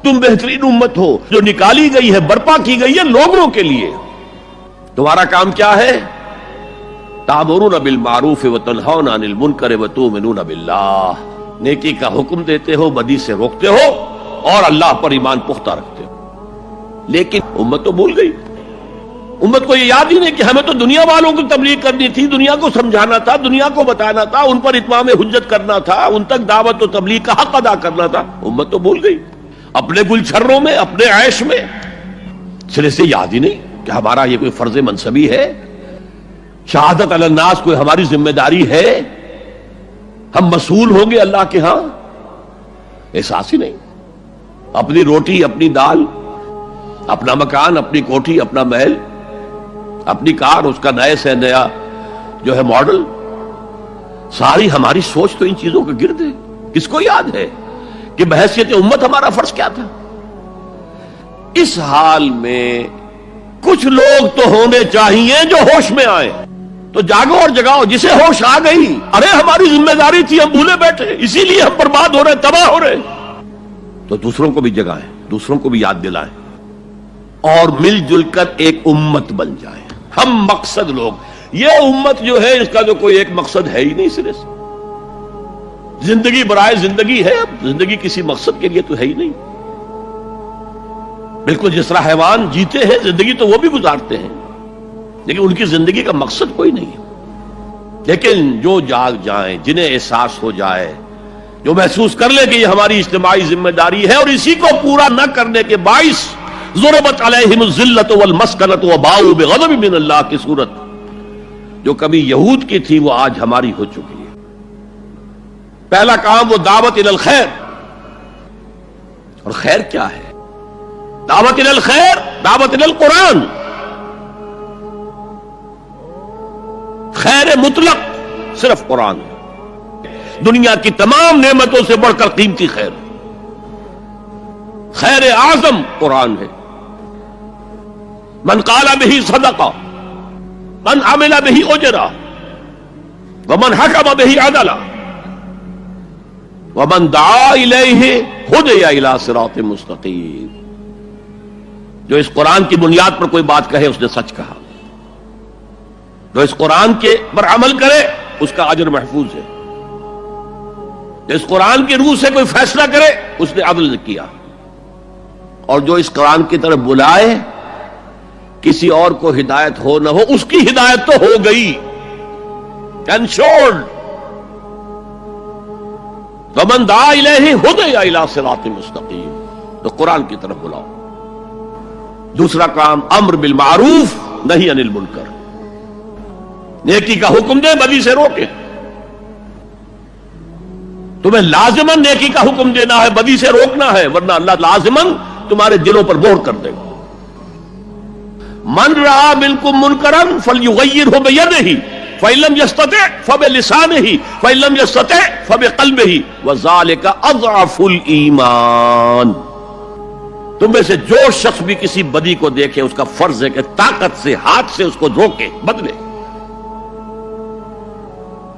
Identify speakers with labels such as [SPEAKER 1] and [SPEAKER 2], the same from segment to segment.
[SPEAKER 1] تم بہترین امت ہو جو نکالی گئی ہے، برپا کی گئی ہے لوگوں کے لیے. تمہارا کام کیا ہے؟ تأمرون بالمعروف وتنہون عن المنکر وتؤمنون باللہ، نیکی کا حکم دیتے ہو، بدی سے روکتے ہو، اور اللہ پر ایمان پختہ رکھتے ہو. لیکن امت تو بھول گئی. امت کو یہ یاد ہی نہیں کہ ہمیں تو دنیا والوں کو تبلیغ کرنی تھی، دنیا کو سمجھانا تھا، دنیا کو بتانا تھا، ان پر اتمام حجت کرنا تھا، ان تک دعوت و تبلیغ کا حق ادا کرنا تھا. امت تو بھول گئی اپنے گلچھروں میں، اپنے عیش میں. سرے سے یاد ہی نہیں کہ ہمارا یہ کوئی فرض منصبی ہے، شہادت علی الناس کوئی ہماری ذمہ داری ہے، ہم مسئول ہوں گے اللہ کے ہاں. احساس ہی نہیں. اپنی روٹی، اپنی دال، اپنا مکان، اپنی کوٹھی، اپنا محل، اپنی کار، اس کا نئے سے نیا جو ہے ماڈل، ساری ہماری سوچ تو ان چیزوں کے گرد ہے. کس کو یاد ہے کہ بحیثیت امت ہمارا فرض کیا تھا؟ اس حال میں کچھ لوگ تو ہونے چاہیے جو ہوش میں آئے. تو جاگو اور جگاؤ. جسے ہوش آ گئی، ارے ہماری ذمہ داری تھی، ہم بھولے بیٹھے، اسی لیے ہم برباد ہو رہے، تباہ ہو رہے. تو دوسروں کو بھی جگائیں، دوسروں کو بھی یاد دلائیں، اور مل جل کر ایک امت بن جائیں. ہم مقصد لوگ. یہ امت جو ہے اس کا جو کوئی ایک مقصد ہے ہی نہیں سرے سے. زندگی برائے زندگی ہے، اب زندگی کسی مقصد کے لیے تو ہے ہی نہیں. بالکل جس طرح حیوان جیتے ہیں، زندگی تو وہ بھی گزارتے ہیں، لیکن ان کی زندگی کا مقصد کوئی نہیں ہے. لیکن جو جاگ جائیں، جنہیں احساس ہو جائے، جو محسوس کر لے کہ یہ ہماری اجتماعی ذمہ داری ہے، اور اسی کو پورا نہ کرنے کے باعث ضربت علیہم الذلۃ والمسکنۃ وباؤوا بغضب من اللہ کی صورت جو کبھی یہود کی تھی وہ آج ہماری ہو چکی ہے. پہلا کام وہ دعوت الی الخیر. اور خیر کیا ہے؟ دعوت الی الخیر، دعوت الی القرآن. خیر مطلق صرف قرآن ہے. دنیا کی تمام نعمتوں سے بڑھ کر قیمتی خیر، خیر اعظم قرآن ہے. من قال به صدقہ، من عمل به اجرا، ومن حکم به عدلا، ومن دعا الیہ ہدی الی صراط مستقیم. جو اس قرآن کی بنیاد پر کوئی بات کہے اس نے سچ کہا، جو اس قرآن کے پر عمل کرے اس کا اجر محفوظ ہے، جو اس قرآن کی روح سے کوئی فیصلہ کرے اس نے عدل کیا. اور جو اس قرآن کی طرف بلائے، کسی اور کو ہدایت ہو نہ ہو، اس کی ہدایت تو ہو گئی، انشورڈ. ومن دعا الیہ ہدی الی صراط مستقیم. تو قرآن کی طرف بلاؤ. دوسرا کام امر بالمعروف نہی عن المنکر. نیکی کا حکم دے، بدی سے روکے. تمہیں لازماً نیکی کا حکم دینا ہے، بدی سے روکنا ہے، ورنہ اللہ لازماً تمہارے دلوں پر مہر کر دے گا. من رأى منکم منکرا فلیغیرہ بیدہ فإن لم یستطع فبلسانہ فإن لم یستطع فبقلبہ وذلک اضعف الایمان. تم میں سے جو شخص بھی کسی بدی کو دیکھے اس کا فرض ہے کہ طاقت سے، ہاتھ سے اس کو روکے، بدلے.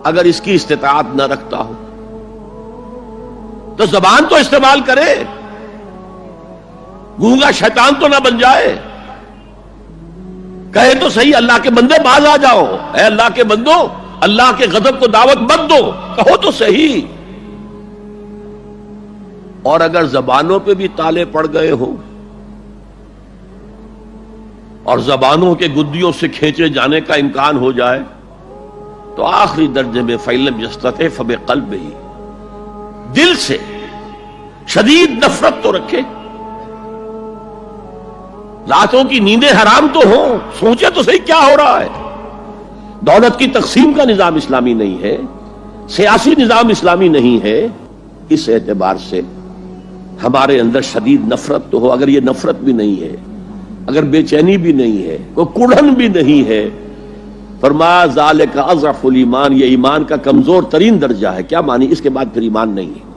[SPEAKER 1] اگر اس کی استطاعت نہ رکھتا ہو تو زبان تو استعمال کرے، گونگا شیطان تو نہ بن جائے. کہے تو صحیح، اللہ کے بندے باز آ جاؤ، اے اللہ کے بندو اللہ کے غضب کو دعوت مت دو، کہو تو صحیح. اور اگر زبانوں پہ بھی تالے پڑ گئے ہوں اور زبانوں کے گدیوں سے کھینچے جانے کا امکان ہو جائے تو آخری درجے میں فإن لم یستطع فبقلبہ، دل سے شدید نفرت تو رکھے. راتوں کی نیندیں حرام تو ہوں، سوچے تو صحیح کیا ہو رہا ہے. دولت کی تقسیم کا نظام اسلامی نہیں ہے، سیاسی نظام اسلامی نہیں ہے. اس اعتبار سے ہمارے اندر شدید نفرت تو ہو. اگر یہ نفرت بھی نہیں ہے، اگر بے چینی بھی نہیں ہے، کوئی کڑھن بھی نہیں ہے، فرمایا ذالک اضعف الایمان، یہ ایمان کا کمزور ترین درجہ ہے. کیا معنی؟ اس کے بعد پھر ایمان نہیں ہے.